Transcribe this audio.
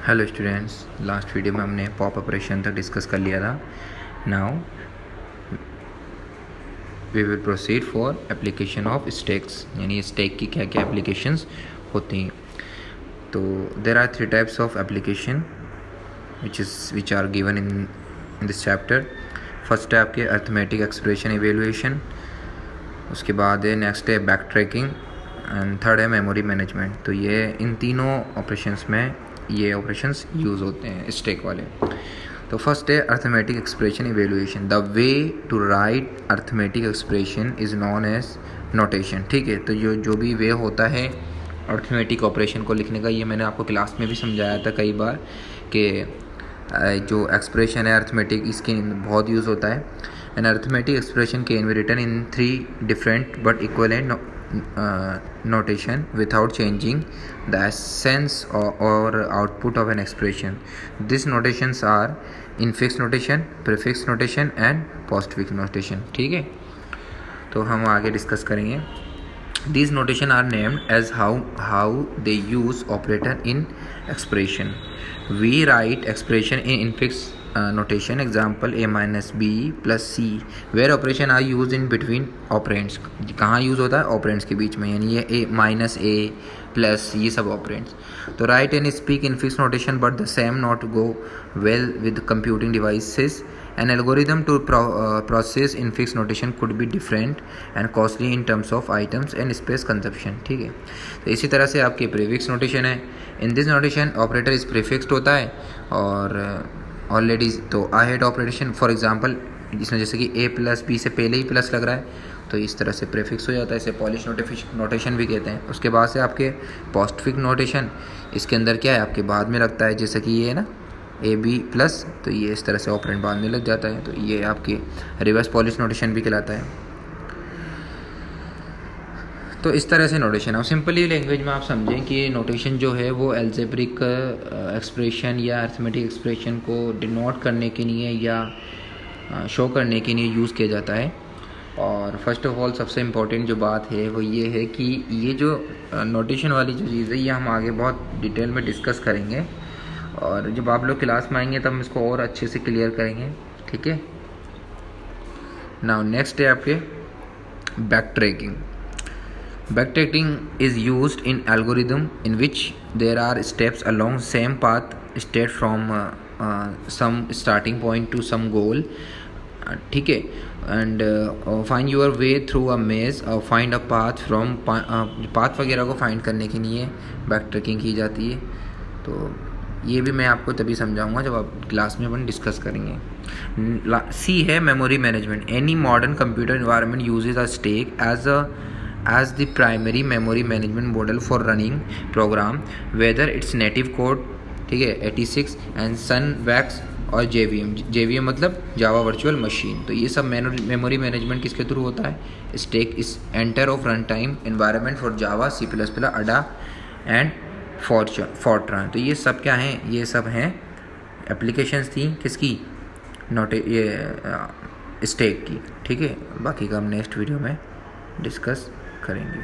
Hello students, last video में हमने pop operation तक डिस्कस कर लिया था। Now we will proceed for application of stacks, यानी स्टैक की क्या क्या एप्लीकेशंस होती हैं। तो there are 3 types of application which are given in this chapter. First है आपके अर्थमेटिक एक्सप्रेशन इवेलुएशन, उसके बाद है नेक्स्ट है बैक ट्रैकिंग एंड थर्ड है मेमोरी मैनेजमेंट। तो ये इन तीनों ऑपरेशंस में ये ऑपरेशंस यूज़ होते हैं स्टैक वाले। तो फर्स्ट है arithmetic expression evaluation. The way to write arithmetic expression is known as notation. ठीक है, तो जो भी वे होता है अर्थमेटिक ऑपरेशन को लिखने का, ये मैंने आपको क्लास में भी समझाया था कई बार कि जो एक्सप्रेशन है अर्थमेटिक, इसके बहुत यूज़ होता है। An arithmetic expression can be written in 3 different but equivalent notation without changing the essence or output of an expression. These notations are infix notation, prefix notation and postfix notation. ठीक है, तो हम आगे discuss करेंगे। These notation are named as how they use operator in expression. We write expression in infix notation. Example a minus b plus c, where operation are used in between operands. कहाँ use होता है? Operands के बीच में, यानी ये a minus a plus ये सब operands. तो right and speak infix notation but the same not go well with computing devices. An algorithm to process infix notation could be different and costly in terms of items and space consumption. ठीक है, तो इसी तरह से आपके prefix notation है। In this notation operator is prefixed होता है और ऑलरेडी तो अहेड ऑपरेशन, फॉर एग्जांपल इसमें जैसे कि a प्लस b से पहले ही प्लस लग रहा है तो इस तरह से प्रीफिक्स हो जाता है, इसे पॉलिश नोटेशन भी कहते हैं। उसके बाद से आपके पोस्टफिक्स नोटेशन, इसके अंदर क्या है आपके बाद में लगता है, जैसे कि ये है ना ए बी प्लस, तो ये इस तरह से ऑपरेंड बाद में लग जाता है, तो ये आपके रिवर्स पॉलिश नोटेशन भी कहलाता है। तो इस तरह से नोटेशन, अब सिंपली लैंग्वेज में आप समझें कि नोटेशन जो है वो एल्जेब्रिक एक्सप्रेशन या अर्थमेटिक एक्सप्रेशन को डिनोट करने के लिए या शो करने के लिए यूज़ किया जाता है। और फर्स्ट ऑफ ऑल सबसे इम्पोर्टेंट जो बात है वो ये है कि ये जो नोटेशन वाली जो चीज़ है ये हम आगे बहुत डिटेल में डिस्कस करेंगे, और जब आप लोग क्लास में आएंगे तब हम इसको और अच्छे से क्लियर करेंगे। ठीक है, नाउ नेक्स्ट है आपके back tracking. Backtracking is used in algorithm in which there are steps along same path straight from some starting point to some goal. ठीक है, and find your way through a maze or find a path from path वगैरह को find करने के लिए back tracking की जाती है। तो ये भी मैं आपको तभी समझाऊंगा जब आप क्लास में अपन डिस्कस करेंगे। सी है memory management. Any modern computer environment usage a stack as the primary memory management model for running program, whether it's native code, ठीक है, 86 and SunWax और JVM मतलब जावा वर्चुअल मशीन। तो ये सब मेमोरी मैनेजमेंट किसके थ्रू होता है? Stack is enter of run time environment for Java, C++, Ada and Fortran. तो ये सब क्या हैं? ये सब हैं एप्लीकेशंस थी किसकी? ये स्टैक की। ठीक है, बाकी का हम नेक्स्ट वीडियो में डिस्कस करेंगे।